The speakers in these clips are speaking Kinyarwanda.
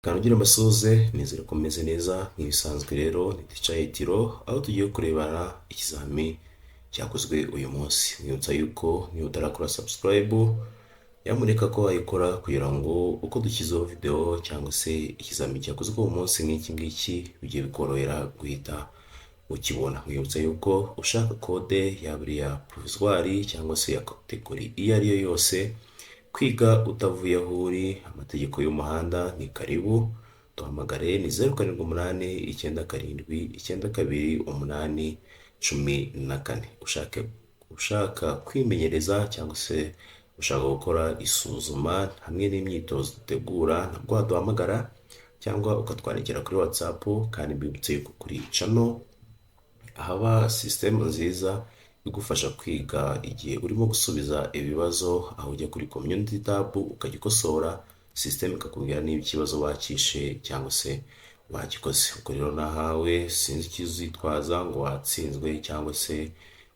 Kanogera mbasuhuze nizere ko meze neza nk'ibisanzwe rero ni Teacher Hitiro aho tugiye kurebana ikizami cyakozwe uyu munsi. Nibutsa yuko niba utarakora subscribe nyamuneka ko wayikora kugira ngo uko dushyizeho video cyangwa se ikizami cyakozwe uyu munsi nk'iki ngiki bigiye bikorohera guhita ukibona. Nibutsa yuko ushaka code yaba iya provisoire cyangwa se ya category iyo ari yo yose, kwiga utavuye aho uri, amategeko y'umuhanda ni karibu. Duhamagare ni 0789729214. Ushaka kwimenyereza cyangwa se ushaka gukora isuzuma hamwe n'imyitozo dutegura, nabwo waduhamagara cyangwa ukatwandikira kuri WhatsApp. Kandi mbibutse yuko kuri channel haba system nziza igufasha kwiga igihe urimo gusubiza ibibazo, aho ujya kuri community tab ukagikosora, system ikakubwira niba ikibazo wakishe cyangwa se wagikoze. Ubwo rero nahawe sinzi ikizitwaza ngo watsinzwe cyangwa se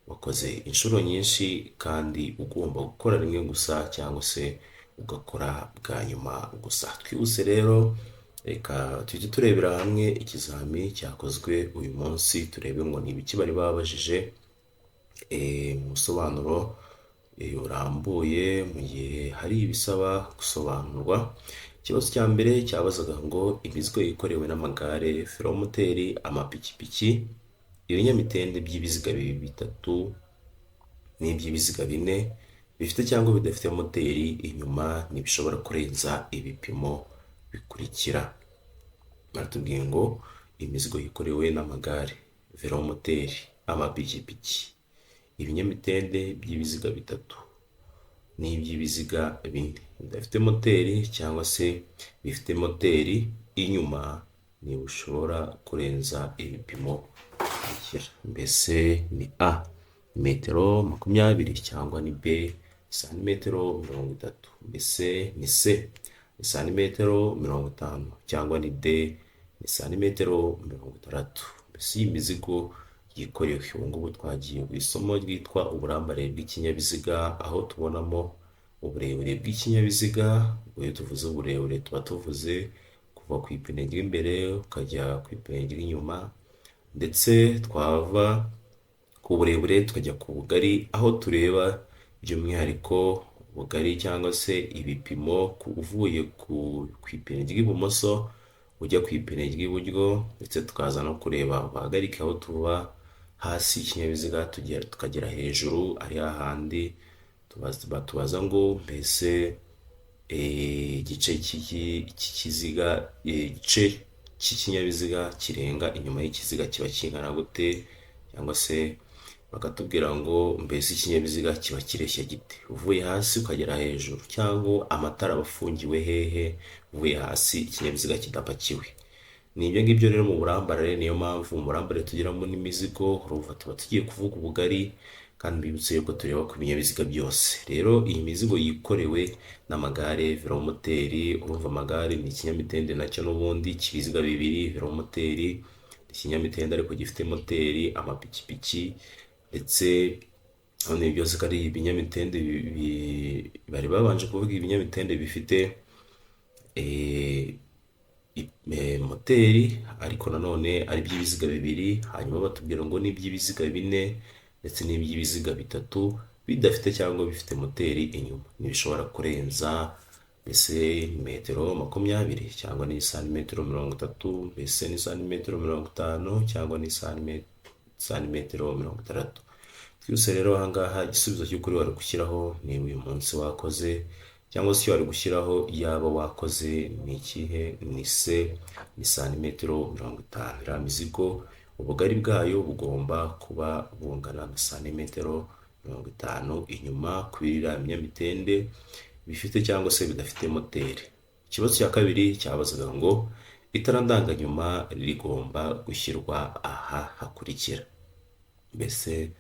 wakoze inshuro nyinshi, kandi ugomba gukora rimwe gusa cyangwa se ugakora bwa nyuma gusa. Twihuse rero, reka tujye turebera hamwe ikizami cyakozwe uyu munsi, turebe ngo ni ibiki bari babajije mu busobanuro urambuye mu gihe hari ibisaba gusobanurwa. Ikibazo cya mbere cyabazaga ngo imizigo ikorewe n'amagare, velomoteri, amapikipiki, ibinyamitende by'ibiziga bitatu n'iby'ibiziga bine bifite cyangwa bidafite moteri inyuma ntibishobora kurenza ibipimo bikurikira. Baratubwiye ngo imizigo ikorewe n'amagare, velomoteri, amapikipiki, ibinyamitende by'ibiziga bitatu n'iby'ibiziga bine bidafite moteri cyangwa se bifite moteri inyuma ntibishobora kurenza ibipimo bikurikira. Mbese ni A metero 20 cyangwa ni B santimetero 30. Mbese ni C ni santimetero 50 cyangwa ni D ni santimetero 60. Mbese iyi mizigo yikorewe. Ubu ngubu twagiye ku isomo ryitwa uburambare bw'ikinyabiziga, aho tubonamo uburebure bw'ikinyabiziga. Iyo tuvuze uburebure tuba tuvuze kuva ku ipine ry'imbere ukajya ku ipine ry'inyuma, ndetse twava ku burebure tukajya ku bugari, aho tureba by'umwihariko ubugari cyangwa se ibipimo uvuye ku ipine ry'ibumoso ujya ku ipine ry'iburyo, ndetse tukaza no kureba ubuhagarike aho tuva hasi ikinyabiziga tukagera hejuru, ari hahandi tubaza ngo mbese igice cy'ikiziga, igice cy'ikinyabiziga kirenga inyuma y'ikiziga kiba kingana gute, cyangwa se bakatubwira ngo mbese ikinyabiziga kiba kireshya gite uvuye hasi ukagera hejuru, cyangwa amatara afungiwe hehe uvuye hasi ikinyabiziga kidapakiwe. Ni ibyo ngibyo rero mu burambarare. Niyo mpamvu mu burambarare tugiramo n'imizigo, urumva tuba tugiye kuvuga ubugari, kandi mbibutse yuko tureba ku binyabiziga byose. Rero iyi mizigo yikorewe n'amagare, velomoteri, urumva amagare ni ikinyamitende nacyo n'ubundi cy'ibiziga bibiri, velomoteri ni ikinyamitende ariko gifite moteri, amapikipiki ndetse none byose ko ari ibinyamitende bari babanje kuvuga ibinyamitende bifite moteri ariko nanone ari iby'ibiziga bibiri, hanyuma batubwira ngo n'iby'ibiziga bine ndetse n'iby'ibiziga bitatu bidafite cyangwa bifite moteri inyuma ntibishobora kurenza mbese metero 20 cyangwa ni santimetero 30, mbese ni santimetero 50 cyangwa ni santimetero 60. Twese rero ahangaha igisubizo cy'ukuri wari gushyiraho ni uyu munsi wakoze, cyangwa se wari gushyiraho yaba wakoze ni ikihe? Ni C ni santimetero 50. Iriya mizigo ubugari bwayo bugomba kuba bungana na santimetero 50 inyuma kuri iriya binyamitende bifite cyangwa se bidafite moteri. Ikibazo cya kabiri cyabazaga ngo itara ndanganyuma rigomba gushyirwa aha hakurikira. Mbese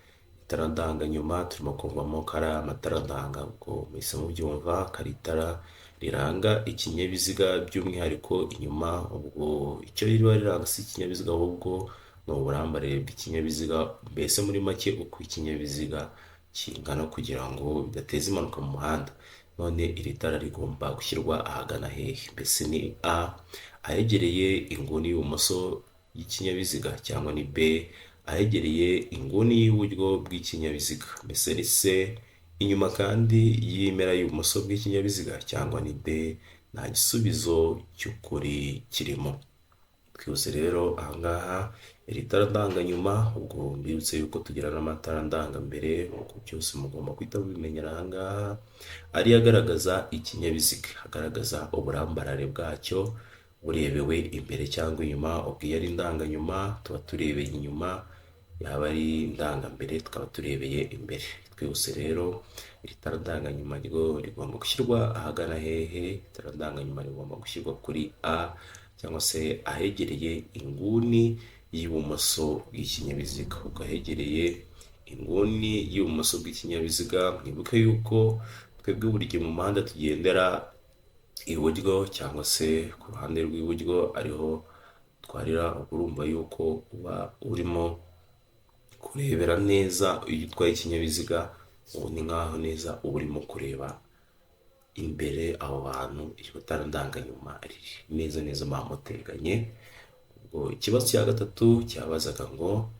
itara ndanganyuma turimo kuvamo kari amatara ndanga, ubwo mwese mubyumva kari itara riranga ikinyabiziga by'umwihariko inyuma. Ubwo icyo riba riranga si ikinyabiziga ahubwo ni uburambare bw'ikinyabiziga, mbese muri make uko ikinyabiziga kingana kugira ngo bidateza impanuka mu muhanda. None iri tara rigomba gushyirwa ahagana hehe? Mbese ni A ahegereye inguni y'ibumoso y'ikinyabiziga, cyangwa ni B ahegereye inguni y'iburyo bw'ikinyabiziga, mbese ni C inyuma kandi y'impera y'ibumoso bw'ikinyabiziga, cyangwa ni D. Nta gisubizo cy'ukuri kirimo. Twihuse rero ahangaha iri tara ndanganyuma, ubwo mbibutse yuko tugira n'amatara ndangambere, ubwo byose mugomba guhita mubimenyera ahangaha, ariyo agaragaza ikinyabiziga, agaragaza uburambarare bwacyo burebewe imbere cyangwa inyuma. Ubwo iyo ari ndanganyuma tuba turebeye inyuma, yaba ari ndangambere tukaba turebeye imbere. Twihuse rero iri tara ndanganyuma ryo rigomba gushyirwa ahagana hehe? Itara ndanganyuma rigomba gushyirwa kuri A, cyangwa se ahegereye inguni y'ibumoso bw'ikinyabiziga. Ubwo ahegereye inguni y'ibumoso bw'ikinyabiziga, mwibuke yuko twebwe buri gihe mu muhanda tugendera iburyo, cyangwa se ku ruhande rw'iburyo ariho twarira. Urumva yuko uba urimo kurebera neza iyo utwaye ikinyabiziga, ubu ni nkaho neza uba urimo kureba imbere aho hantu iryo tara ndanganyuma riri neza neza bamuteganye. Ubwo ikibazo cya gatatu cyabazaga ngo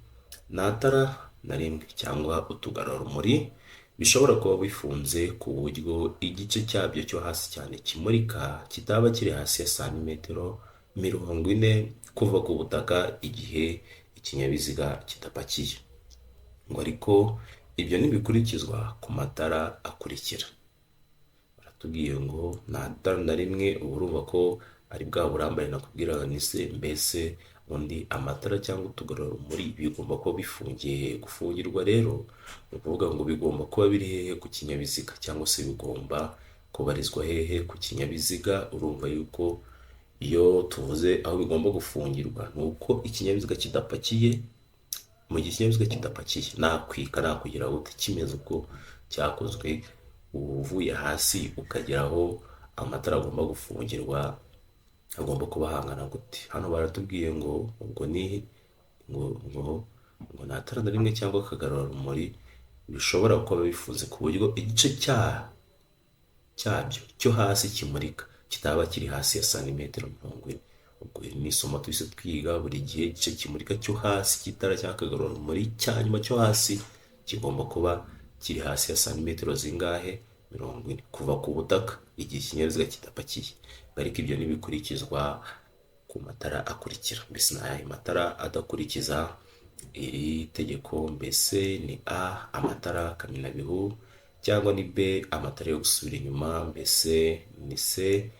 nta tara na rimwe cyangwa utugarurarumuri bishobora kuba bifunze ku buryo igice cyabyo cyo hasi cyane kimurika kitaba kiri hasi ya santimetero 40 kuva ku butaka igihe ikinyabiziga kidapakiye. Ngo ariko ibyo ntibikurikizwa ku matara akurikira. Baratubwiye ngo nta tara na rimwe, urumva ko ari bwa burambare nakubwiraga ni se. Mbese undi amatara cyangwa utugarurarumuri bigomba kuba bifungiye. Gufungirwa rero ni ukuvuga ngo bigomba kuba biri hehe ku kinyabiziga, cyangwa se bigomba kubarizwa hehe ku kinyabiziga. Urumva yuko iyo tuvuze aho bigomba gufungirwa ni uko ikinyabiziga kidapakiye. Mu gihe ikinyabiziga kidapakiye nakwika nakugira gute kimeze uko cyakozwe, uvuye hasi ukagera aho amatara agomba gufungirwa agomba kuba hangana gute? Hano baratubwiye ngo ubwo ni ngo nta tara na rimwe cyangwa akagarurarumuri bishobora kuba bifunze ku buryo igice cyabyo cyo hasi kimurika kitaba kiri hasi ya santimetero 40. Ubwo ni isomo twese twiga buri gihe. Igice kimurika cyo hasi cy'itara cyangwa akagarurarumuri cya nyuma cyo hasi kigomba kuba kiri hasi ya santimetero zingahe? 40 kuva ku butaka igihe ikinyabiziga kidapakiye. Ariko ibyo ntibikurikizwa ku matara akurikira. Mbese ni ayahe matara adakurikiza iri tegeko? Mbese ni A amatara kamenabihu, cyangwa ni B amatara yo gusubira inyuma, mbese ni C.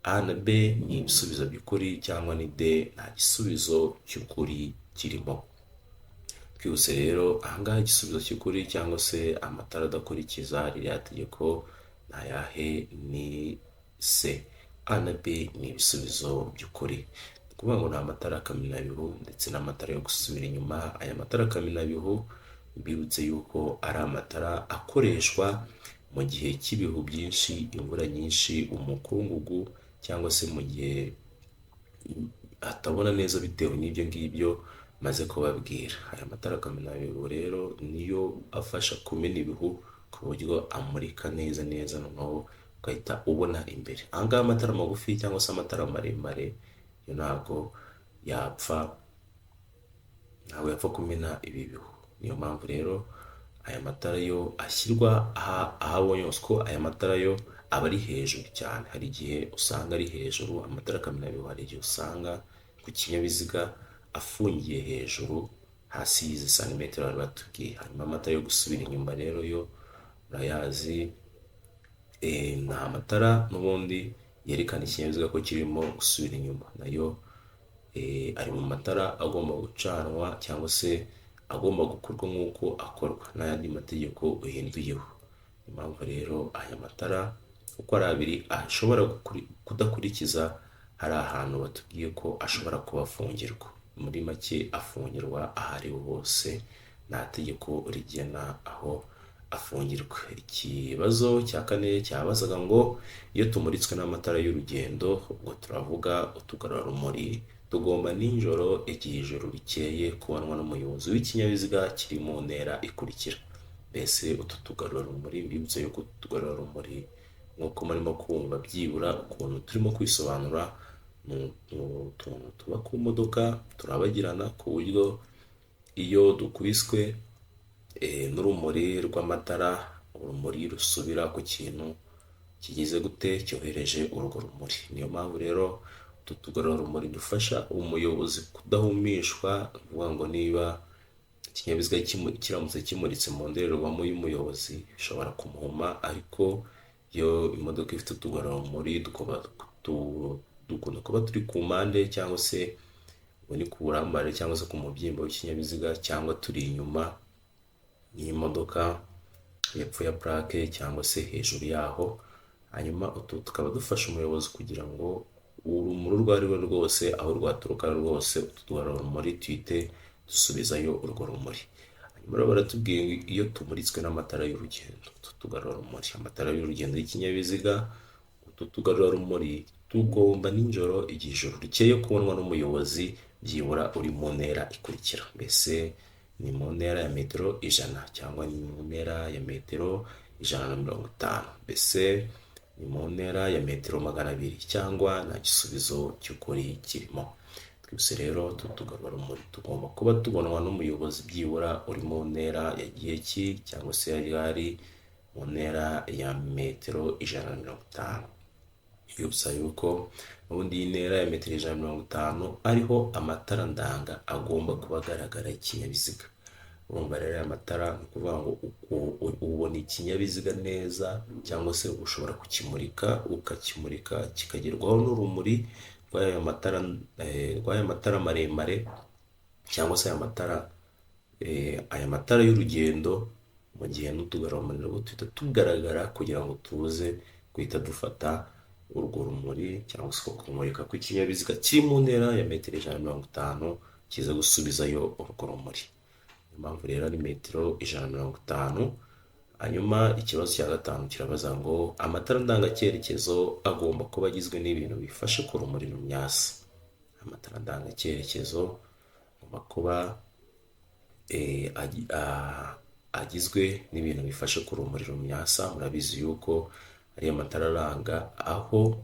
A na B ni ibisubizo by'ukuri, cyangwa ni D nta gisubizo cy'ukuri kirimo. Twihuse rero ahangaha igisubizo cy'ukuri cyangwa se amatara adakurikiza ririya tegeko ni ayahe? Ni C. A na B ni ibisubizo by'ukuri. Ni ukuvuga ngo ni amatara kamenabihu ndetse n'amatara yo gusubira inyuma. Aya matara kamenabihu mbibutse yuko ari amatara akoreshwa mu gihe cy'ibihu byinshi, imvura nyinshi, umukungugu, cyangwa se mu gihe atabona neza bitewe n'ibyo ngibyo maze kubabwira. Aya matara kamenabihu rero niyo afasha kumena ibihu ku buryo amurika neza neza, noneho ugahita ubona imbere. Ahangaha amatara magufi cyangwa se amatara maremare yo ntabwo yapfa kumena ibi bihu. Niyo mpamvu rero aya matara yo ashyirwa ahabonye hose, ko aya matara yo aba ari hejuru cyane. Hari igihe usanga ari hejuru amatara kamenabihu, hari igihe usanga ku kinyabiziga afungiye hejuru hasi y'izi santimetero bari batubwiye. Hanyuma amatara yo gusubira inyuma rero yo urayazi, ni amatara n'ubundi yerekana ikinyabiziga ko kirimo gusubira inyuma. Nayo ari mu matara agomba gucanwa cyangwa se agomba gukorwa nk'uko akorwa n'ayandi mategeko uhinduyeho. Impamvu rero aya matara uko ari abiri ashobora kudakurikiza, hari ahantu batubwiye ko ashobora kuba afungirwa. Muri make afungirwa aho ariho hose, nta tegeko rigena aho afungirwa. Ikibazo cya kane cyabazaga ngo iyo tumuritswe n'amatara y'urugendo, ubwo turavuga utugarurarumuri, tugomba nijoro igihe ijoro rikeye kubonwa n'umuyobozi w'ikinyabiziga kiri mu ntera ikurikira. Mbese utu tugarurarumuri, mbibutse yuko utugarurarumuri nk'uko murimo kumva byibura ukuntu turimo kwisobanura, mu tuntu tuba ku modoka turabagirana ku buryo iyo dukubiswe n'urumuri rw'amatara, urumuri rusubira ku kintu kigize gute cyohereje urwo rumuri. Niyo mpamvu rero utu tugarurarumuri dufasha umuyobozi kudahumishwa, uvuga ngo niba ikinyabiziga kiramutse kimuritse mu ndorerwamo y'umuyobozi bishobora kumuhuma, ariko iyo imodoka ifite utugarurarumuri dukunda kuba turi ku mpande cyangwa se ubu ni ku burambare cyangwa se ku mubyimba w'ikinyabiziga, cyangwa turi inyuma y'imodoka hepfo ya plaque cyangwa se hejuru yaho. Hanyuma utu tukaba dufasha umuyobozi kugira ngo urumuri urwo ari rwo rwose, aho rwaturuka rwose, utu tugarurarumuri tuhite dusubizayo urwo rumuri. Hanyuma rero baratubwiye iyo tumuritswe n'amatara y'urugendo, utu tugarurarumuri, amatara y'urugendo y'ikinyabiziga, utu tugarurarumuri tugomba nijoro, igihe ijoro rikeye, kubonwa n'umuyobozi byibura uri mu ntera ikurikira. Mbese ni mu ntera ya metero 100 cyangwa ni mu ntera ya metero 150, mbese ni mu ntera ya metero 200 cyangwa nta gisubizo cy'ukuri kirimo. Twese rero tugarurarumuri tugomba kuba tubonwa n'umuyobozi byibura uri mu ntera ya giheki cyangwa se yari mu ntera ya metero 150. Yibutsa yuko ubundi iyi ntera ya metero 150 ariho amatara ndanga agomba kuba agaragara ikinyabiziga. Urumva rero aya matara ni ukuvuga ngo ubona ikinyabiziga neza, cyangwa se ushobora ukakimurika kikagerwaho n'urumuri rw'aya matara maremare, cyangwa se aya matara y'urugendo, mu gihe n'utugarurarumuri nabwo tuhita tugaragara kugira ngo tuze guhita dufata urwo rumuri cyangwa se kumurika kw'ikinyabiziga kiri mu ntera ya metero 150 kiza gusubizayo urwo rumuri. Niyo mpamvu rero ari metero 150. Hanyuma ikibazo cya gatanu kirabaza ngo amatara ndangacyerekezo agomba kuba agizwe n'ibintu bifashe ku rumuri rumyasa. Amatara ndangacyerekezo agomba kuba agizwe n'ibintu bifashe ku rumuri rumyasa. Murabizi yuko ari amatara aranga aho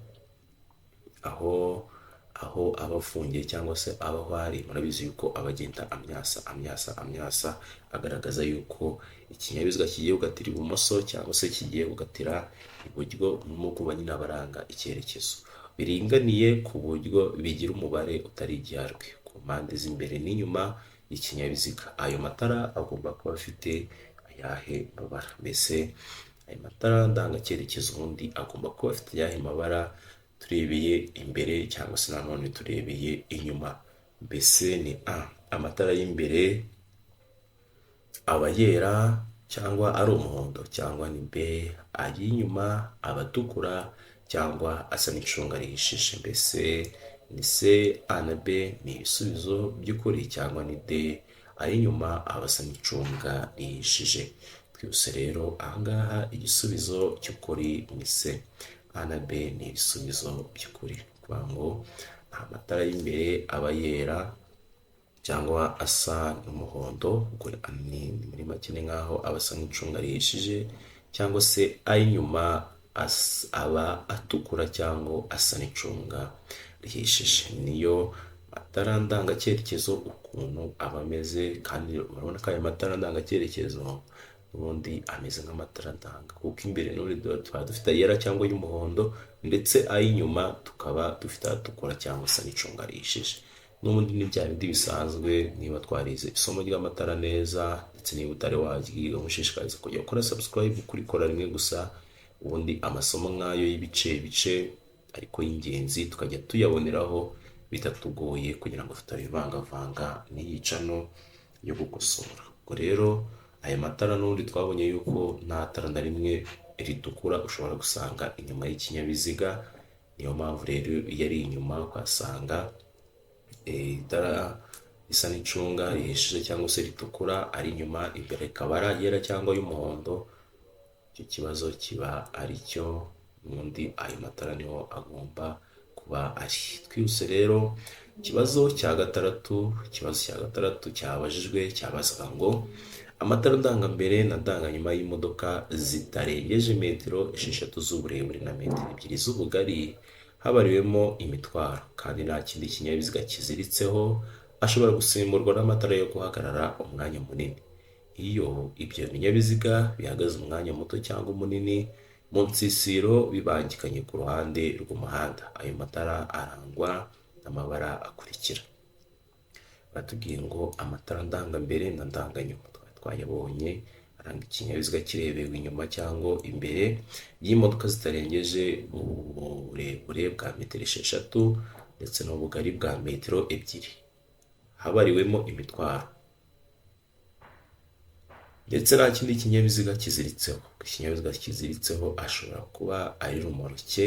aba afungiye cyangwa se aho ari. Murabizi yuko abagenda amyasa agaragaza yuko ikinyabiziga kigiye gukatira ibumoso cyangwa se kigiye gukatira iburyo, mu kuba nyine abaranga icyerekezo biringaniye ku buryo bigira umubare utari igiharwe ku mpande z'imbere n'inyuma y'ikinyabiziga. Ayo matara agomba kuba afite ayahe mabara? Mbese ayo matara ndangacyerekezo ubundi agomba kuba afite ayahe mabara turebeye imbere cyangwa se nanone turebeye inyuma? Mbese ni amatara y'imbere aba yera cyangwa ari umuhondo, cyangwa ni B ay'inyuma aba atukura cyangwa asa n'icunga rihishije? Mbese ni C, A na B ni ibisubizo by'ukuri, cyangwa ni D ay'inyuma aba asa n'icunga rihishije? Twese rero ahangaha igisubizo cy'ukuri ni C, A na B ni ibisubizo by'ukuri. Kuvuga ngo amatara y'imbere aba yera cyangwa asa n'umuhondo, ni muri make ni nkaho aba asa n'icunga rihishije, cyangwa se ay'inyuma aba atukura cyangwa asa n'icunga rihishije. Niyo matara ndangacyerekezo ukuntu aba ameze, kandi urabona ko aya matara ndangacyerekezo ubundi ameze nk'amatara ndanga, kuko imbere n'uri tuba dufite ayera cyangwa y'umuhondo, ndetse ay'inyuma tukaba dufite atukura cyangwa asa n'icunga rihishije. N'ubundi ni bya bindi bisanzwe, niba twarize isomo ry'amatara neza, ndetse niba utari waryiga mushishikariza kujya ukora subscribe, kurikora rimwe gusa, ubundi amasomo nk'ayo y'ibice ariko y'ingenzi tukajya tuyaboneraho bitatugoye, kugira ngo tutabivangavanga n'iyicano yo gukosora. Ubwo rero aya matara n'ubundi twabonye yuko nta tara na rimwe ritukura ushobora gusanga inyuma y'ikinyabiziga. Niyo mpamvu rero iyo ari inyuma ukasanga itara risa n'icunga rihishije cyangwa se ritukura ari inyuma, imbere ikaba ari ayera cyangwa y'umuhondo, icyo kibazo kiba ari cyo. Ubundi ayo matara niho agomba kuba ari. Twihuse rero ikibazo cya gatandatu cyabajijwe, cyabazaga ngo amatara ndangambere na ndanganyuma y'imodoka zitarengeje metero 6 z'uburebure na metero 2 z'ubugari habariwemo imitwaro kandi nta kindi kinyabiziga kiziritseho, ashobora gusimburwa n'amatara yo guhagarara umwanya munini. Iyo ibyo binyabiziga bihagaze umwanya muto cyangwa munini mu nsisiro bibangikanye ku ruhande rw'umuhanda, ayo matara arangwa n'amabara akurikira. Batubwiye ngo amatara ndangambere na ndanganyuma twayabonye aranga ikinyabiziga kirebewe inyuma cyangwa imbere y'imodoka zitarengeje uburebure bwa metero 6 ndetse n'ubugari bwa metero 2, habariwemo imitwaro ndetse nta kindi kinyabiziga kiziritseho. Ikinyabiziga kiziritseho ashobora kuba ari rumoroke,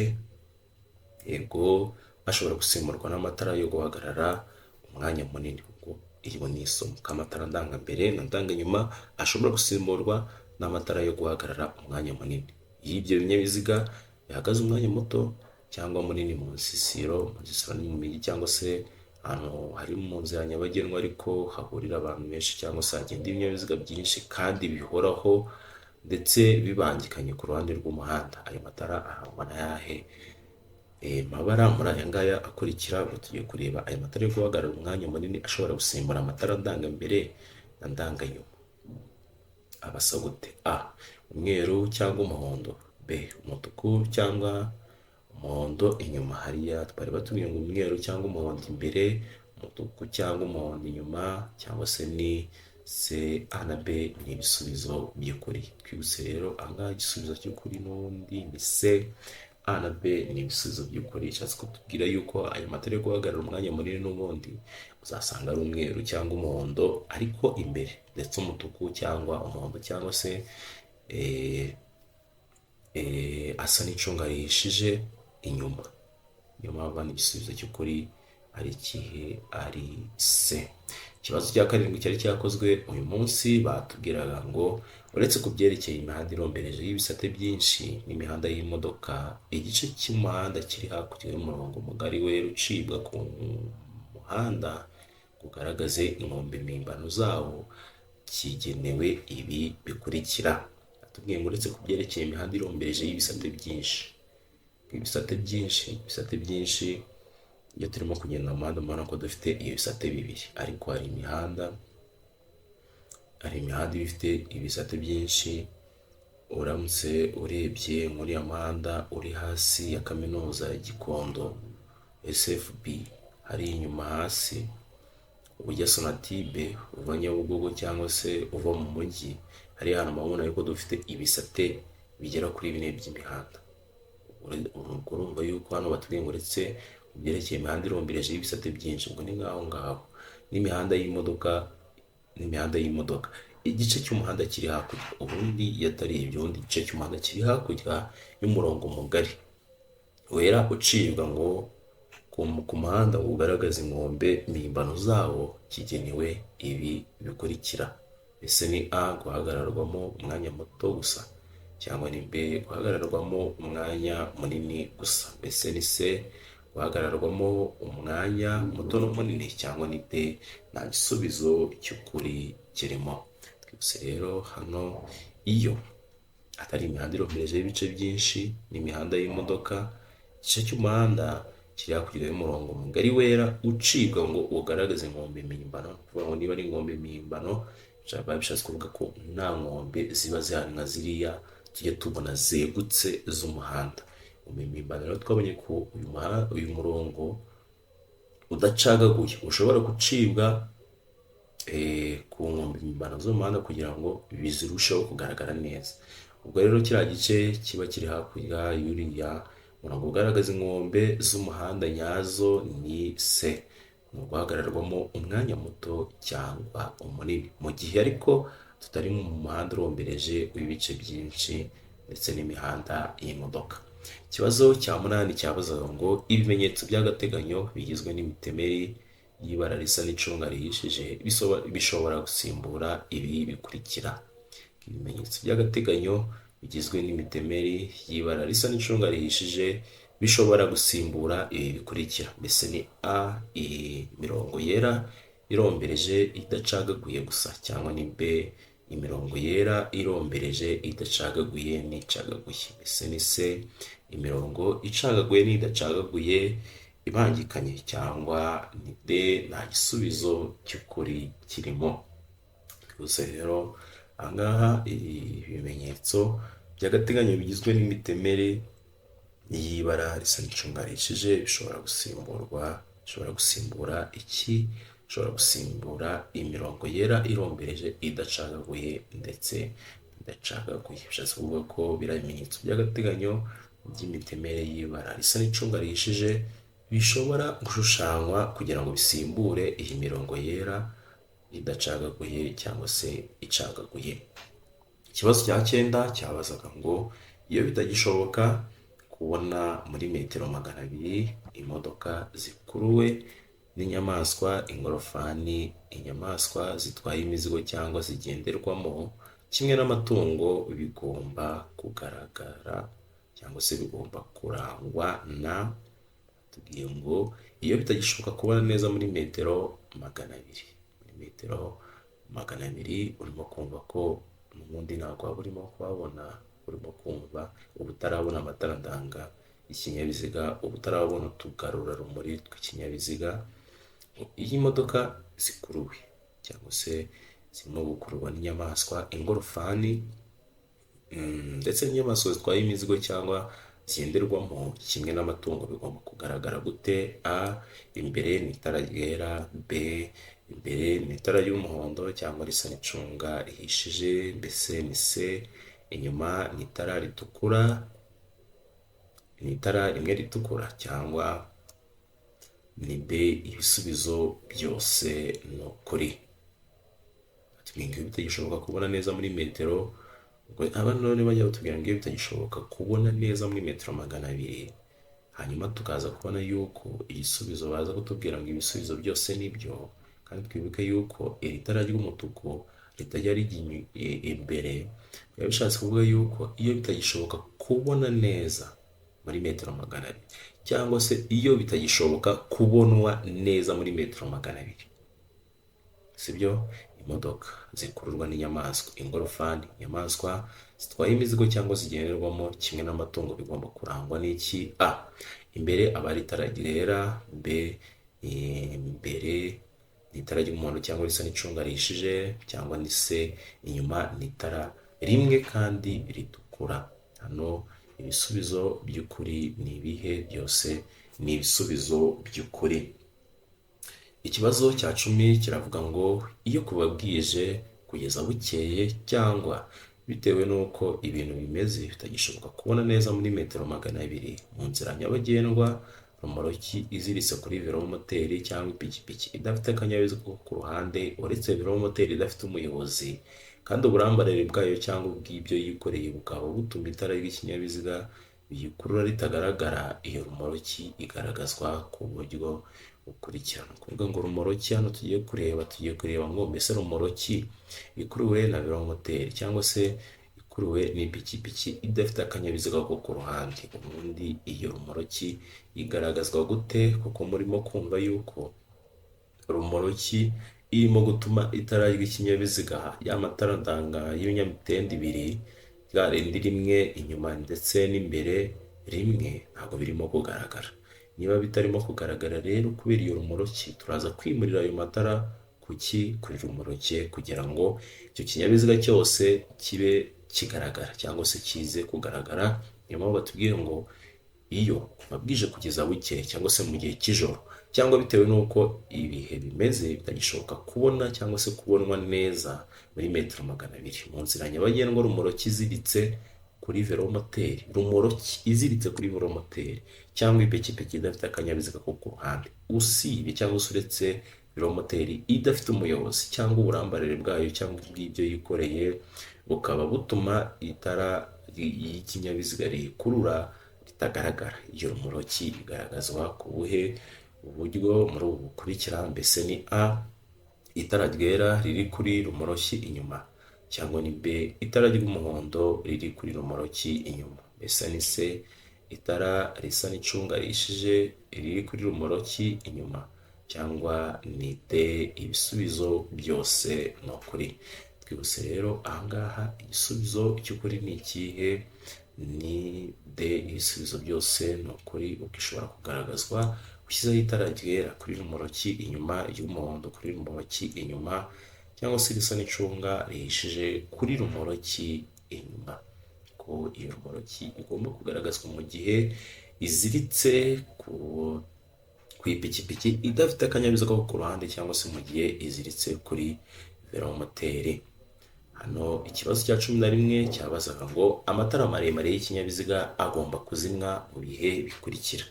yego ashobora gusimburwa n'amatara yo guhagarara umwanya munini. Ubwo iri ni isomo k'amatara ndangambere na ndanganyuma ashobora gusimburwa n'amatara yo guhagarara umwanya munini. Iyo ibyo binyabiziga bihagaze umwanya muto cyangwa munini mu nsisiro, mu mijyi cyangwa se ahantu hari mu nzira nyabagendwa ariko hahurira abantu benshi cyangwa se hagenda ibinyabiziga byinshi kandi bihoraho ndetse bibangikanye ku ruhande rw'umuhanda, ayo matara arangwa n'ayahe mabara? Muri aya ngaya akurikira tugiye kureba ayo matara yo guhagarara umwanya munini ashobora gusimbura amatara ndangambere na ndanganyuma. Abasa gute? A, umweru cyangwa umuhondo. B, umutuku cyangwa umuhondo inyuma. Hariya twari batubwiye ngo umweru cyangwa umuhondo imbere, umutuku cyangwa umuhondo inyuma, cyangwa se ni C, A na B ni ibisubizo by'ukuri. Twibutse rero ahangaha igisubizo cy'ukuri n'ubundi ni C, A na B ni ibisubizo by'ukuri. Ishatse kutubwira yuko ayo matara yo guhagarara umwanya munini n'ubundi uzasanga ari umweru cyangwa umuhondo ariko imbere, ndetse umutuku cyangwa umuhondo cyangwa se asa n'icunga rihishije inyuma. Niyo mpamvu ni igisubizo cy'ukuri ari ikihe? Ari C. Ikibazo cya karindwi cyari cyakozwe uyu munsi, batubwiraga ngo uretse ku byerekeye imihanda irombereje y'ibisate byinshi n'imihanda y'imodoka, igice cy'umuhanda kiri hakurya y'umurongo mugari wera ucibwa ku muhanda kugaragaze inkombe mpimbano zawo kigenewe ibi bikurikira. Batubwiye ngo uretse ku byerekeye imihanda irombereje y'ibisate byinshi, ibisate byinshi iyo turimo kugenda mu muhanda mbona ko dufite ibisate bibiri, ariko hari imihanda ifite ibisate byinshi. Uramutse urebye muri ya muhanda uri hasi ya kaminuza ya Gikondo SFB, hari inyuma hasi ujya Sonatibe uva Nyabugogo cyangwa se uva mu mujyi, hari ahantu mabona yuko dufite ibisate bigera kuri 4 by'imihanda. Urumva yuko hano batubwiye ngo uretse byerekeye imihanda irombereje y'ibisate byinshi, ubwo ni ngaho n'imihanda y'imodoka, igice cy'umuhanda kiri hakurya. Ubundi yatari ibyo, ubundi igice cy'umuhanda kiri hakurya y'umurongo mugari wera ucibwa ngo ku muhanda ugaragaza inkombe mpimbano zawo kigenewe ibi bikurikira. Ese ni A, guhagararwamo umwanya muto gusa, cyangwa ni B, guhagararwamo umwanya munini gusa? Ese ni C, guhagararwamo umwanya muto n'umunini, cyangwa ni D? Nta gisubizo cy'ukuri kirimo. Twibutse rero hano iyo atari imihanda irombereje y'ibice byinshi n'imihanda y'imodoka, igice cy'umuhanda kiri hakurya y'umurongo mugari wera ucibwa ngo ugaragaze inkombe mpimbano. Kuvuga ngo niba ari inkombe mpimbano bishatse kuvuga ko nta nkombe ziba zihari nka ziriya tujya tubona zegutse z'umuhanda. Impimbano rero twabonye ko uyu murongo udacagaguye ushobora gucibwa ku nkombe mpimbano z'umuhanda kugira ngo bizirusheho kugaragara neza. Ubwo rero kiriya gice kiba kiri hakurya y'uriya murongo ugaragaza inkombe z'umuhanda nyazo ni C, ni uguhagararwamo umwanya muto cyangwa umunini, mu gihe ariko tutari mu muhanda urombereje w'ibice byinshi ndetse n'imihanda y'imodoka. Ikibazo cya 8 cyabazaga ngo ibimenyetso by'agateganyo bigizwe n'imitemeri y'ibara risa n'icunga rihishije bishobora gusimbura ibi bikurikira. Ibimenyetso by'agateganyo bigizwe n'imitemeri y'ibara risa n'icunga rihishije bishobora gusimbura ibi bikurikira. Mbese ni A, imirongo yera irombereje idacagaguye gusa, cyangwa ni B, imirongo yera irombereje idacagaguye n'icagaguye? Mbese ni C, imirongo icagaguye n'idacagaguye, ibangikanye cyangwa ni D, nta gisubizo cy'ukuri kirimo. Gusa rero ahangaha ibimenyetso by'agateganyo bigizwe n'imitemere y'ibara risa n'icunga rihishije bishobora gusimbura iki? Bishobora gusimbura imirongo yera irombereje, idacagaguye ndetse idacagaguye. Bishatse kuvuga ko biriya bimenyetso by'agateganyo by'imitemere y'ibara risa n'icunga rihishije bishobora gushushanywa kugira ngo bisimbure iyi mirongo yera idacagaguye cyangwa se icagaguye. Ikibazo cya 9 cyabazaga ngo iyo bitagishoboka kubona muri metero 200 imodoka zikuruwe n'inyamaswa, ingorofani, inyamaswa zitwaye imizigo cyangwa zigenderwamo, kimwe n'amatungo bigomba kugaragara cyangwa se bigomba kurangwa na, tubwiye ngo iyo bitagishoboka kubona neza muri metero 200, muri metero 200 urimo kumva ko n'ubundi ntabwo waba urimo kuhabona, urimo kumva uba utarabona amatara ndanga y'ikinyabiziga, uba utarabona utugarurarumuri tw'ikinyabiziga. Iyo imodoka zikuruwe cyangwa se zirimo gukururwa n'inyamaswa, ingorofani ndetse n'inyamaswa zitwaye imizigo cyangwa zigenderwamo, kimwe n'amatungo bigomba kugaragara gute? A, imbere ni itara ryera. B, imbere ni itara ry'umuhondo cyangwa risa n'icunga rihishije. Mbese ni C, inyuma ni itara ritukura, ni itara rimwe ritukura, cyangwa ni B, ibisubizo byose ni ukuri. Tubwira ngo iyo bitagishoboka kubona neza muri metero, abana none bajya batubwira ngo iyo bitagishoboka kubona neza muri metero 200, hanyuma tukaza kubona yuko igisubizo baza kutubwira ngo ibisubizo byose nibyo, kandi twibuke yuko iri tara ry'umutuku ritajya rijya imbere, biba bishatse kuvuga yuko iyo bitagishoboka kubona neza muri metero 200 cyangwa se iyo bitagishoboka kubonwa neza muri metero 200, sibyo? Imodoka zikururwa n'inyamaswa, ingorofani, inyamaswa zitwaye imizigo cyangwa zigenderwamo, kimwe n'amatungo bigomba kurangwa n'iki? A, imbere aba ari itara ryera. B, imbere ni itara ry'umuhondo cyangwa risa n'icunga rihishije, cyangwa ni C, inyuma ni itara rimwe kandi ritukura. Hano ibisubizo by'ukuri ni ibihe? Byose ni ibisubizo by'ukuri. Ikibazo cya 10 kiravuga ngo iyo kuba bwije kugeza bukeye cyangwa bitewe n'uko ibintu bimeze bitagishoboka kubona neza muri metero 200 mu nzira nyabagendwa, romoroki iziritse kuri velomoteri cyangwa ipikipiki idafite akanyabiziga ko ku ruhande uretse velomoteri idafite umuyobozi, kandi uburambarare bwayo cyangwa ubw'ibyo yikoreye bukaba butuma itara ry'ikinyabiziga biyikurura ritagaragara. Iyo rumoroki igaragazwa ku buryo bukurikirana. Kuvuga ngo rumoroki hano tugiye kureba ngo mbese rumoroki ikuruwe na velomoteri cyangwa se ikuruwe n'ipikipiki idafite akanyabiziga ko ku ruhande, ubundi iyo rumoroki igaragazwa gute? Kuko murimo kumva yuko rumoroki irimo gutuma itara ry'ikinyabiziga, y'amatara ndanga y'ibinyamitende 2, rya rindi rimwe inyuma ndetse n'imbere rimwe, ntabwo birimo kugaragara. Niba bitarimo kugaragara rero kubera iyo rumoroki, turaza kwimurira ayo matara kuri rumoroki kugira ngo icyo kinyabiziga cyose kibe kigaragara cyangwa se kize kugaragara. Niyo mpamvu batubwiye ngo iyo kuva bwije kugeza bukeye cyangwa se mu gihe cy'ijoro, cyangwa bitewe n'uko ibihe bimeze bitagishoboka kubona cyangwa se kubonwa neza muri metero 200 mu nzira nyabagendwa, rumoroki iziritse kuri velomoteri, rumoroki iziritse kuri velomoteri cyangwa ipikipiki idafite akanyabiziga ko ku ruhande, usibye cyangwa se uretse velomoteri idafite umuyobozi cyangwa uburambarare bwayo cyangwa ubw'ibyo yikoreye bukaba butuma itara y'ikinyabiziga rikurura ritagaragara. Iyo rumoroki igaragazwa ku buhe uburyo? Muri ubu bukurikira. Mbese ni A, itara ryera riri kuri rumoroki inyuma, cyangwa ni B, itara ry'umuhondo riri kuri rumoroki inyuma. Mbese ni C, itara risa n'icunga rihishije riri kuri rumoroki inyuma, cyangwa ni D, ibisubizo byose ni ukuri. Twibutse rero ahangaha igisubizo cy'ukuri ni ikihe? ni D, ibisubizo byose ni ukuri ubwo ishobora kugaragazwa ushyizeho itara ryera kuri rumoroki inyuma y'umuhondo kuri rumoroki inyuma, cyangwa se risa n'icunga rihishije kuri rumoroki inyuma. Ko iyo rumoroki igomba kugaragazwa mu gihe iziritse ku ipikipiki idafite akanyabiziga ko ku ruhande, cyangwa se mu gihe iziritse kuri velomoteri. Hano ikibazo cya 11 cyabazaga ngo amatara maremare y'ikinyabiziga agomba kuzimwa mu bihe bikurikira.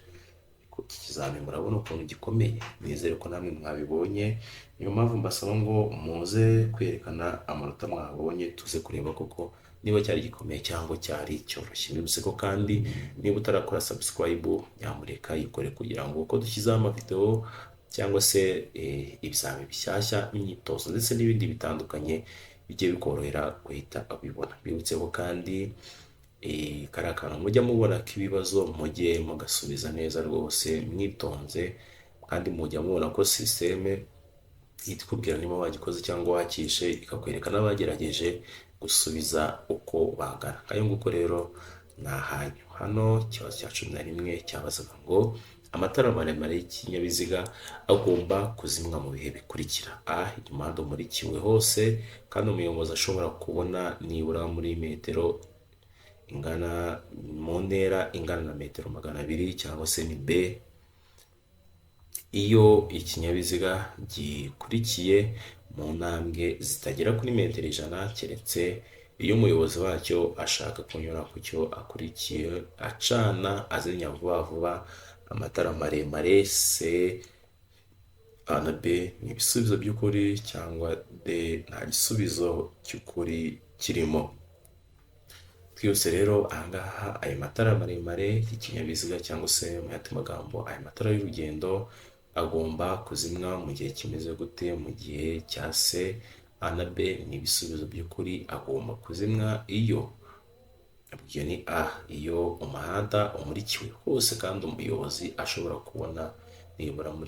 Iki kizamini murabona ukuntu gikomeye, nizere ko namwe mwabibonye, niyo mpamvu mbasaba ngo muze kwerekana amanota mwabonye tuze kureba koko niba cyari gikomeye cyangwa cyari cyoroshye. Nibutse ko kandi niba utarakora subscribe nyamureka yikore, kugira ngo uko dushyizeho amavideo cyangwa se ibizamini bishyashya, imyitozo ndetse n'ibindi bitandukanye bijye bikorohera guhita abibona. Bibutse ko kandi kari akantu mujya mubona k'ibibazo mujye mugasubiza neza rwose mwitonze, kandi mujya mubona ko sisiteme ihita ikubwira niba wagikoze cyangwa wakishe, ikakwereka n'abagerageje gusubiza uko bangana. Ayo nguko rero ni ahanyu. Hano ikibazo cya 11 cyabazaga ngo amatara maremare y'ikinyabiziga agomba kuzimwa mu bihe bikurikira. A, umuhanda umurikiwe hose kandi umuyobozi ashobora kubona nibura muri metero ingana mu ntera ingana na metero 200, cyangwa se ni B, iyo ikinyabiziga gikurikiye mu ntambwe zitagera kuri metero 100, keretse iyo umuyobozi wacyo ashaka kunyura ku cyo akurikiye acana azimya vuba vuba amatara maremare. C, A na B ni ibisubizo by'ukuri, cyangwa D nta gisubizo cy'ukuri kirimo. Twese rero ahangaha ayo matara maremare y'ikinyabiziga, cyangwa se mu yandi magambo ayo matara y'urugendo agomba kuzimwa mu gihe kimeze gute? Mu gihe cya C, A na B ni ibisubizo by'ukuri, agomba kuzimwa iyo ni A, iyo umuhanda umurikiwe hose kandi umuyobozi ashobora kubona nibura mu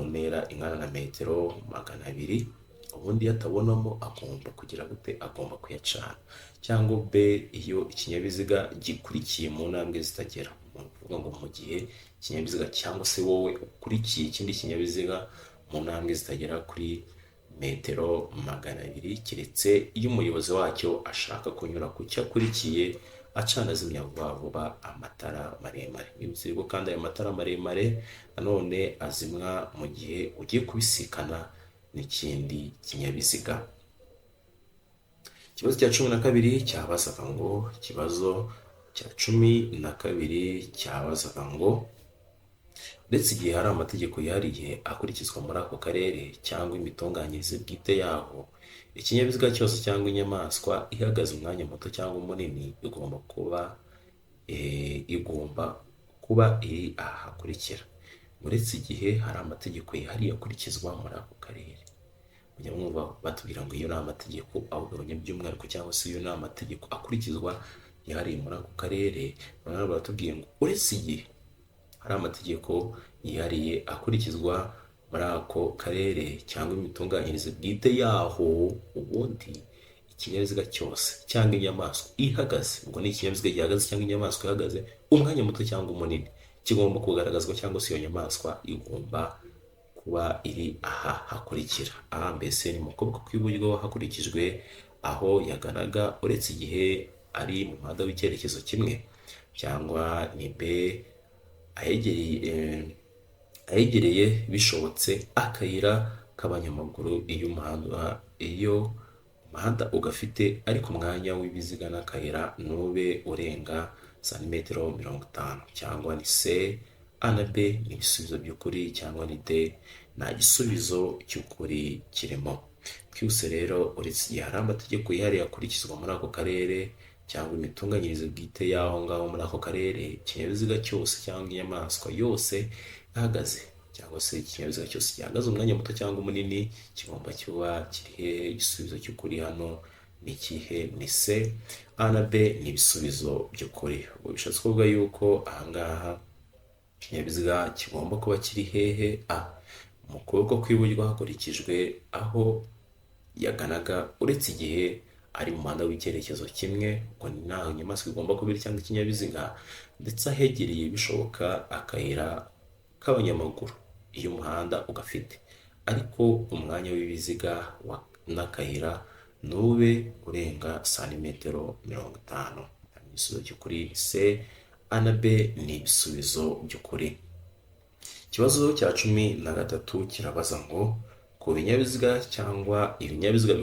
ntera ingana na metero 200, ubundi atabonamo agomba kugira gute? Agomba kuyacana. Cyangwa B, iyo ikinyabiziga gikurikiye mu ntambwe zitagera, kuvuga ngo mu gihe ikinyabiziga cyangwa se wowe ukurikiye ikindi kinyabiziga mu ntambwe zitagera kuri metero 200, keretse iyo umuyobozi wacyo ashaka kunyura ku cyo akurikiye acana azimya vuba vuba amatara maremare. Nibutse ko kandi ayo matara maremare nanone azimwa mu gihe ugiye kubisikana n'ikindi kinyabiziga. Ikibazo cya 12 cyabazaga ngo ndetse igihe hari amategeko yihariye akurikizwa muri ako karere cyangwa imitunganyirize bwite yaho, ikinyabiziga cyose cyangwa inyamaswa ihagaze umwanya muto cyangwa munini igomba kuba iri aha hakurikira. Uretse igihe hari amategeko yihariye akurikizwa muri ako karere. Mujya mwumva batubwira ngo iyo ni amategeko awugabanya by'umwihariko, cyangwa se iyo ni amategeko akurikizwa yihariye muri ako karere. Noneho baratubwiye ngo uretse igihe hari amategeko yihariye akurikizwa muri ako karere cyangwa imitunganyirize bwite yaho, ubundi ikinyabiziga cyose cyangwa inyamaswa ihagaze, ubwo ni ikinyabiziga gihagaze cyangwa inyamaswa ihagaze umwanya muto cyangwa munini, kigomba kugaragazwa, cyangwa se iyo nyamaswa igomba kuba iri aha hakurikira. A, mbese ni mu kuboko kw'iburyo hakurikijwe aho yaganaga, uretse igihe ari mu muhanda w'icyerekezo kimwe, cyangwa ni B, ahegereye bishobotse akayira k'abanyamaguru iyo umuhanda ugafite, ariko umwanya w'ibiziga n'akayira ntube urenga santimetero 50. Cyangwa ni C, A na B ni ibisubizo by'ukuri, cyangwa ni D nta gisubizo cy'ukuri kirimo. Twese rero uretse igihe hari amategeko yihariye akurikizwa muri ako karere cyangwa imitunganyirize bwite y'aho ngaho muri ako karere, ikinyabiziga cyose cyangwa inyamaswa yose ihagaze, cyangwa se ikinyabiziga cyose gihagaze umwanya muto cyangwa munini kigomba kuba kiri hehe? Igisubizo cy'ukuri hano ni ikihe? Ni C, A na B ni ibisubizo by'ukuri. Ubwo bishatse kuvuga yuko ahangaha ikinyabiziga kigomba kuba kiri hehe? A, mu kuboko kw'iburyo hakurikijwe aho yaganaga, uretse igihe ari mu muhanda w'icyerekezo kimwe, ubwo ni naho inyamaswa igomba kuba iri cyangwa ikinyabiziga, ndetse ahegereye bishoboka akayira k'abanyamaguru iyo umuhanda ugafite, ariko umwanya w'ibiziga n'akayira ntube urenga santimetero 50. Igisubizo cy'ukuri C, A na B ni ibisubizo by'ukuri. Ikibazo cya 13 kirabaza ngo ku binyabiziga cyangwa ibinyabiziga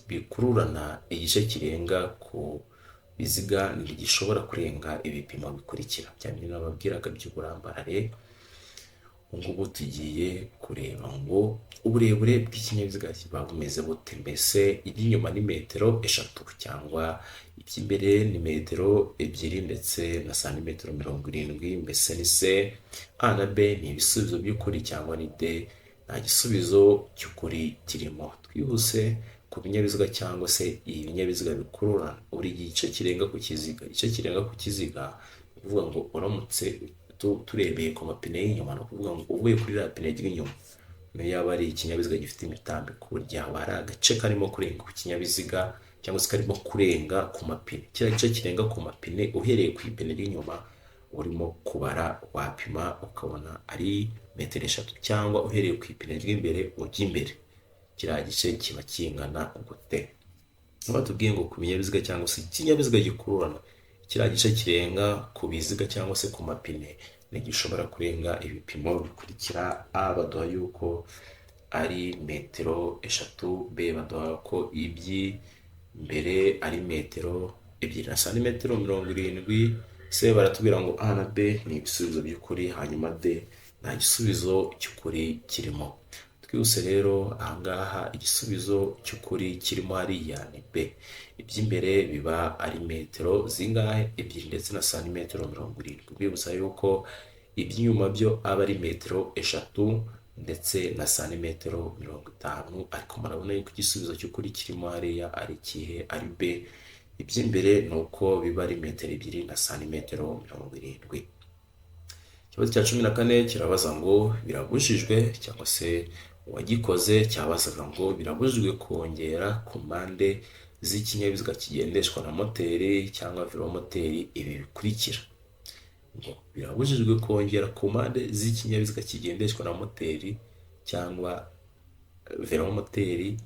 bikururana igice kirenga ku biziga ntigishobora kurenga ibipimo bikurikira. Byamye nababwiraga by'uburambarare. Ngubu tugiye kureba ngo uburebure bw'ikinyabiziga kiba bumeze bute. Mbese iby'inyuma ni metero 3 cyangwa iby'imbere ni metero 2 ndetse na santimetero 70. Mbese ni C. A na B ni ibisubizo by'ukuri cyangwa ni D nta gisubizo cy'ukuri kirimo. Twihuse ku binyabiziga cyangwa se ibinyabiziga bikururana buri gice kirenga ku kiziga. Igice kirenga ku kiziga ni ukuvuga ngo uramutse turebeye ku mapine y'inyuma, ni ukuvuga ngo uvuye kuri la pine ry'inyuma, niyo yaba ari ikinyabiziga gifite imitambiko, burya haba hari agace karimo kurenga ku kinyabiziga cyangwa se karimo kurenga ku mapine. Kiriya gice kirenga ku mapine uhereye ku ipine ry'inyuma urimo kubara, wapima ukabona ari metero 3, cyangwa uhereye ku ipine ry'imbere ujya imbere, kiriya gice kiba kingana gute. Niba tubwiye ngo ku binyabiziga cyangwa se ikinyabiziga gikururana, kiriya gice kirenga ku biziga cyangwa se ku mapine ntigishobora kurenga ibipimo bikurikira. A baduha yuko ari metero 3, B baduha ko iby'imbere ari metero 2 na santimetero 70. C baratubwira ngo A na B ni ibisubizo by'ukuri, hanyuma D nta gisubizo cy'ukuri kirimo. Twihuse rero ahangaha igisubizo cy'ukuri kirimo hariya ni B. Iby'imbere biba ari metero zingahe? 2 ndetse na santimetero 70. Bibutsa yuko iby'inyuma byo aba ari metero 3 ndetse na santimetero 50, ariko murabona yuko igisubizo cy'ukuri kirimo hariya ari ikihe? Ari B. Iby'imbere ni uko biba ari metero 2 na santimetero 70. Ikibazo cya 14 kirabaza ngo birabujijwe, cyangwa se uwagikoze cyabazaga ngo birabujijwe kongera ku mpande z'ikinyabiziga kigendeshwa na moteri cyangwa velomoteri ibi bikurikira. Ngo birabujijwe kongera ku mpande z'ikinyabiziga kigendeshwa na moteri cyangwa velomoteri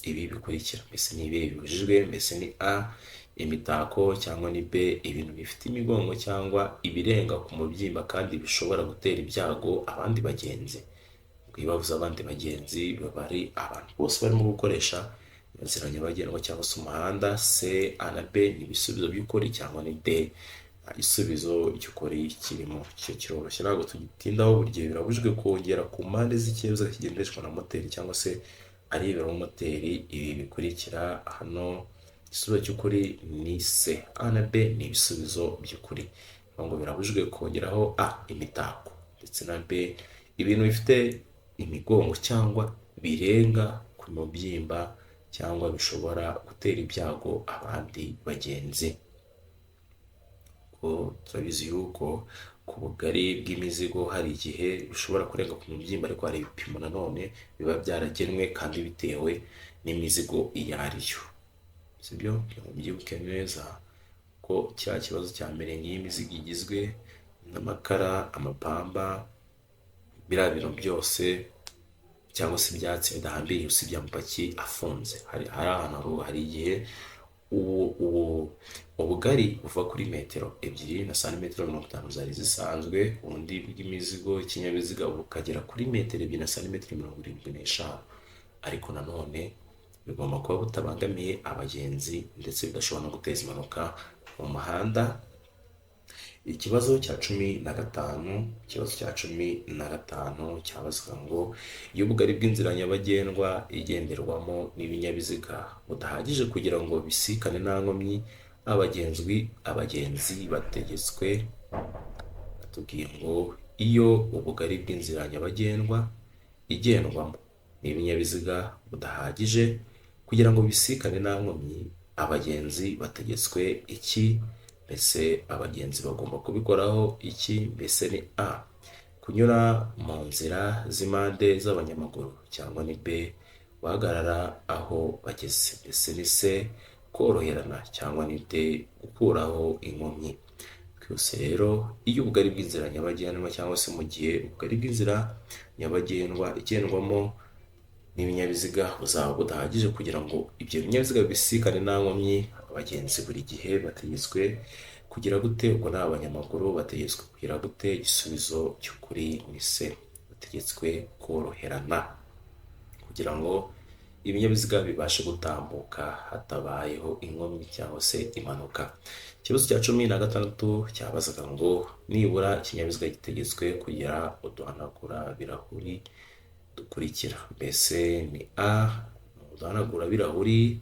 ibi bikurikira. Mbese ni ibi bibujijwe? Mbese ni A, imitako, cyangwa ni B, ibintu bifite imigongo cyangwa ibirenga ku mubyimba kandi bishobora gutera ibyago abandi bagenzi. Bavuze abandi bagenzi baba ari abantu bose barimo gukoresha inzira nyabagendwa cyangwa se umuhanda. C, A na B ni ibisubizo by'ukuri cyangwa ni D nta gisubizo cy'ukuri kirimo. Icyo kiroroshye ntabwo tugitindaho. Buri gihe birabujijwe kongera ku mpande z'ikinyabiziga kigendeshwa na moteri cyangwa se ari velomoteri ibi bikurikira. Hano igisubizo cy'ukuri ni C. A na B ni ibisubizo by'ukuri. Ngo birabujijwe kongeraho A, imitako, ndetse na B, ibintu bifite imigongo cyangwa birenga ku mubyimba cyangwa bishobora gutera ibyago abandi bagenzi. Ko turabizi yuko ku bugari bw'imizigo hari igihe bishobora kurenga ku mubyimba, ariko hari ibipimo nanone biba byaragenwe kandi bitewe n'imizigo iyo ari yo. Sibyo? Mubyibuke neza ko cya kibazo cya mbere ngiyi imizigo igizwe n'amakara, amapamba, biriya bintu byose cyangwa se ibyatsi bidahambiriye usibye amapaki afunze. Hari ahantu hari igihe ubugari buva kuri metero 2 na santimetero 50 zari zisanzwe, ubundi bw'imizigo ikinyabiziga bukagera kuri metero 2 na santimetero 75, ariko nanone bigomba kuba butabangamiye abagenzi ndetse bidashobora no guteza impanuka mu muhanda. Ikibazo cya 15 cyabazaga ngo iyo ubugari bw'inzira nyabagendwa igenderwamo n'ibinyabiziga budahagije kugira ngo bisikane nta nkomyi, abagenzi bategetswe. Batubwiye ngo iyo ubugari bw'inzira nyabagendwa igendwamo n'ibinyabiziga budahagije kugira ngo bisikane nta nkomyi, abagenzi bategetswe iki? Mbese abagenzi bagomba kubikoraho iki? Mbese ni A, kunyura mu nzira z'impande z'abanyamaguru, cyangwa ni B, guhagarara aho bageze, mbese ni se koroherana cyangwa ni de gukuraho inkomyi. Byose rero iyo ubugari bw'inzira nyabagendwa cyangwa se mu gihe ubugari bw'inzira nyabagendwa igendwamo n'ibinyabiziga buzaba budahagije kugira ngo ibyo binyabiziga bibisikane nta nkomyi, abagenzi buri gihe bategetswe kugira gute, ubwo ni abanyamaguru bategetswe kugira gute, igisubizo cy'ukuri ni se, bategetswe koroherana kugira ngo ibinyabiziga bibashe gutambuka hatabayeho inkomyi cyangwa se impanuka. Ikibazo cya 16 cyabazaga ngo nibura ikinyabiziga gitegetswe kugira uduhanagura birahuri dukurikira, mbese ni A uduhanagura birahuri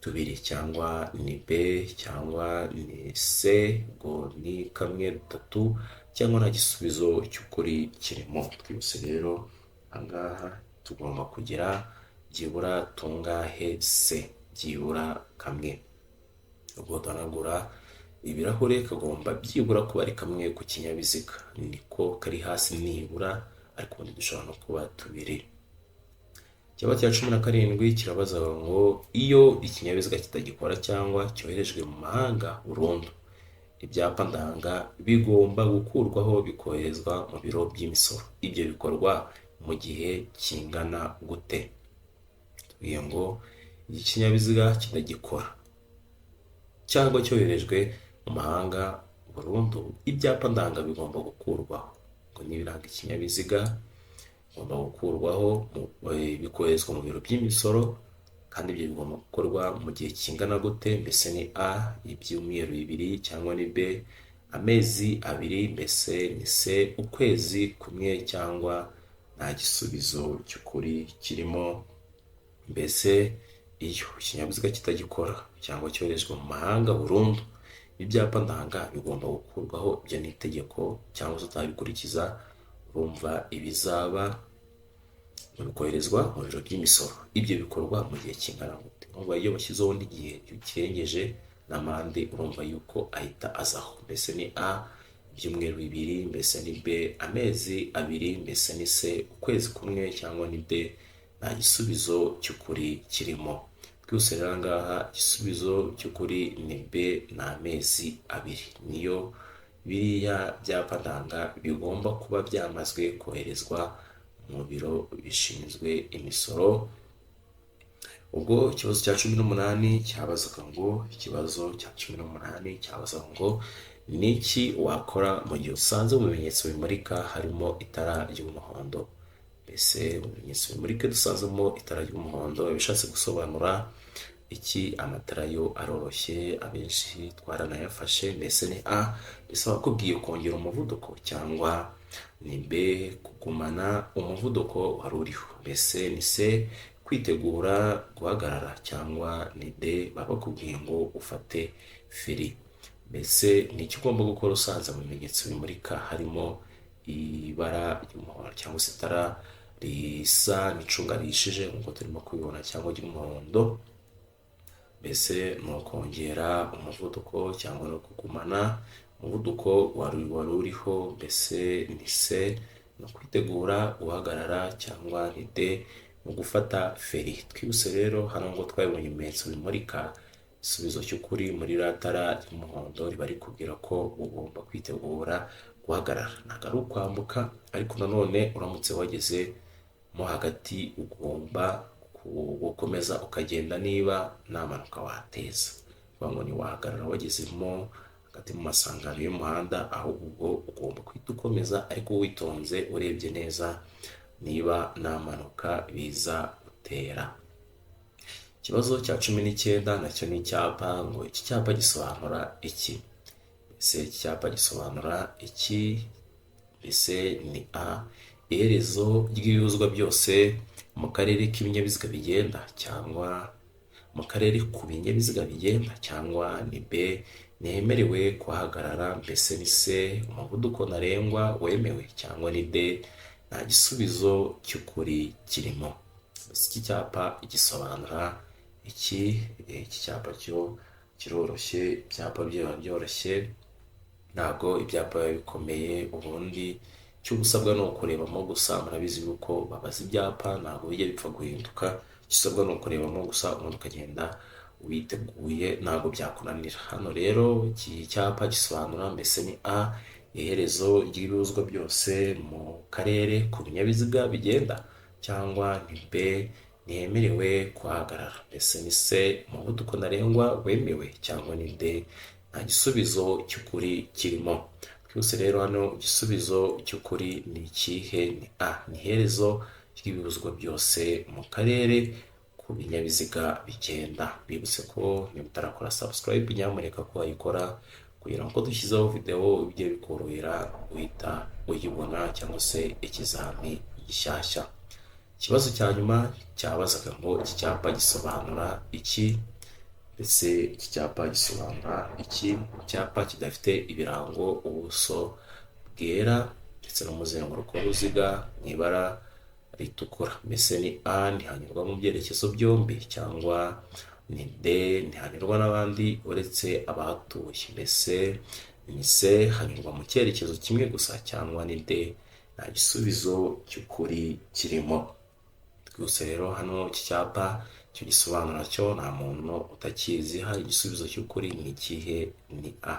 tubiri, cyangwa ni B, cyangwa ni C, ngo ni kamwe dutatu, cyangwa nta gisubizo cy'ukuri kirimo. Twese rero ahangaha tugomba kugira byibura tungahe C, byibura kamwe. Ubwo duhanagura ibirahure kagomba byibura kuba ari kamwe ku kinyabiziga, niko kari hasi nibura, ariko ubundi dushobora no kuba tubiri. Ikibazo cya 17 kirabaza ngo iyo ikinyabiziga kitagikora cyangwa cyoherejwe mu mahanga burundu, ibyapa ndanga bigomba gukurwaho bikoherezwa mu biro by'imisoro. Ibyo bikorwa mu gihe kingana gute? Tubwiye ngo ikinyabiziga kitagikora cyangwa cyoherejwe mu mahanga burundu, ibyapa ndanga bigomba gukurwaho. Ngo n'ibiranga ikinyabiziga bigomba gukurwaho bikoherezwa mu biro by'imisoro, kandi ibyo bigomba gukorwa mu gihe kingana gute? Mbese ni A ibyumweru 2, cyangwa ni B amezi 2, mbese ni C ukwezi kumwe, cyangwa nta gisubizo cy'ukuri kirimo. Mbese iyo ikinyabiziga kitagikora cyangwa cyoherejwe mu mahanga burundu, ibyapa ndanga bigomba gukurwaho. Ibyo ni itegeko, cyangwa se utabikurikiza urumva ibizaba bikoherezwa mu biro by'imisoro. Ibyo bikorwa mu gihe kingana gute? Urumva iyo bashyizeho n'igihe kirengeje n'amande, urumva yuko ahita azaho. Mbese ni A ibyumweru 2, mbese ni B amezi 2, mbese ni C ukwezi kumwe, cyangwa ni D nta gisubizo cy'ukuri kirimo. Byose rero ngaha igisubizo cy'ukuri ni B ni amezi 2, niyo biriya byapa ndanga bigomba kuba byamazwe koherezwa mu biro bishinzwe imisoro. Ubwo ikibazo cya 18 cyabazaga ngo niki wakora mu gihe usanze mu bimenyetso bimurika harimo itara ry'umuhondo? Mbese mu bimenyetso bimurika dusanzemo itara ry'umuhondo bishatse gusobanura iki? Amatara yo aroroshye, abenshi twaranayafashe. Mbese ni A bisaba kubwiye kongera umuvuduko, cyangwa ni B kugumana umuvuduko wari uriho. Mbese ni C kwitegura guhagarara, cyangwa ni D baba bakubwiye ngo ufate feri. Mbese ni iki ugomba gukora usanze mu bimenyetso bimurika harimo ibara ry'umuhondo, cyangwa se itara risa n'icunga rihishije nk'uko turimo kubibona, cyangwa ry'umuhondo? Mbese ni ukongera umuvuduko, cyangwa no kugumana umuvuduko wari uriho. Mbese ni C no kwitegura guhagarara, cyangwa ni D no gufata feri. Twibuse rero hano ngo twabonye ibimenyetso bimurika, igisubizo cy'ukuri muri ratara ry'umuhondo riba rikubwira ko ugomba kwitegura guhagarara. Ntabwo ari ukwambuka, ariko nanone uramutse wageze mo hagati ugomba gukomeza ukagenda niba nta mpanuka wateza. Kuvuga ngo ntiwahagarara wagezemo hagati mu masangano y'umuhanda, ahubwo ugomba kwita ukomeza, ariko witonze urebye neza niba nta mpanuka biza gutera. Ikibazo cya 19 nacyo ni icyapa. Ngo iki cyapa gisobanura iki? Mbese iki cyapa gisobanura iki? Mbese ni A iherezo ry'ibibuzwa byose mu karere k'ibinyabiziga bigenda, cyangwa mu karere ku binyabiziga bigenda, cyangwa ni B ntihemerewe kuhagarara. Mbese ni C umuvuduko ntarengwa wemewe, cyangwa ni D nta gisubizo cy'ukuri kirimo. Mbese iki cyapa gisobanura iki? Iki cyapa cyo kiroroshye, ibyapa byoroshye, ntabwo ibyapa bikomeye. Ubundi icyo usabwa ni ukurebamo gusa, murabizi yuko babaza ibyapa ntabwo bijya bipfa guhinduka, icyo usabwa ni ukurebamo gusa ubundi ukagenda witeguye ntabwo byakunanira. Hano rero iki cyapa gisobanura mbese ni A, iherezo ry'ibibuzwa byose mu karere ku binyabiziga bigenda, cyangwa ni B, ntihemerewe kuhagarara, mbese ni C, umuvuduko ntarengwa wemewe, cyangwa ni D, nta gisubizo cy'ukuri kirimo. Twese rero hano igisubizo cy'ukuri ni ikihe? Ni A, ni iherezo ry'ibibuzwa byose mu karere ku binyabiziga bigenda. Bibutse ko niba utarakora subscribe nyamuneka ko wayikora kugira ngo dushyizeho video bijye bikorohera guhita uyibona, cyangwa se ikizami gishyashya. Ikibazo cya nyuma cyabazaga ngo iki cyapa gisobanura iki, ndetse iki cyapa gisobanura iki? Icyapa kidafite ibirango, ubuso bwera ndetse n'umuzenguruko w'uruziga mu ibara ritukura, mbese ni A, ntihanyurwa mu byerekezo byombi, cyangwa ni D, ntihanyurwa n'abandi uretse abahatuye, mbese ni C, hanyurwa mu cyerekezo kimwe gusa, cyangwa ni D, nta gisubizo cy'ukuri kirimo. Gusa rero hano iki cyapa icyo gisobanura cyo nta muntu utakizi. Hari igisubizo cy'ukuri ni ikihe? Ni A,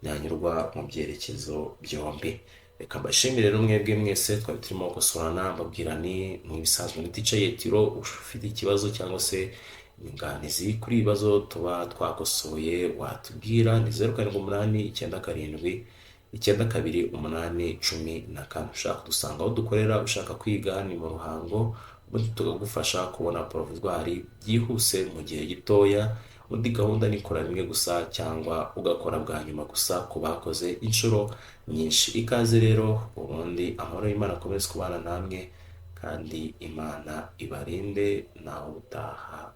ntihanyurwa mu byerekezo byombi. Reka mbashimire rero mwebwe mwese twari turimo gukosorana, mbabwira ni nk'ibisanzwe ni Teacher Yetiro. Ufite ikibazo cyangwa se inyunganizi kuri ibibazo tuba twakosoye watubwira, ni 0787292814. Ushaka kudusanga aho dukorera, ushaka kwiga ni mu Ruhango, ubundi tukagufasha kubona provizwari byihuse mu gihe gitoya. Undi gahunda ni kora rimwe gusa, cyangwa ugakora bwa nyuma gusa ku bakoze inshuro nyinshi. Ikaze rero, ubundi amahoro y'Imana akomeze kubana namwe, kandi Imana ibarinde nawe utaha.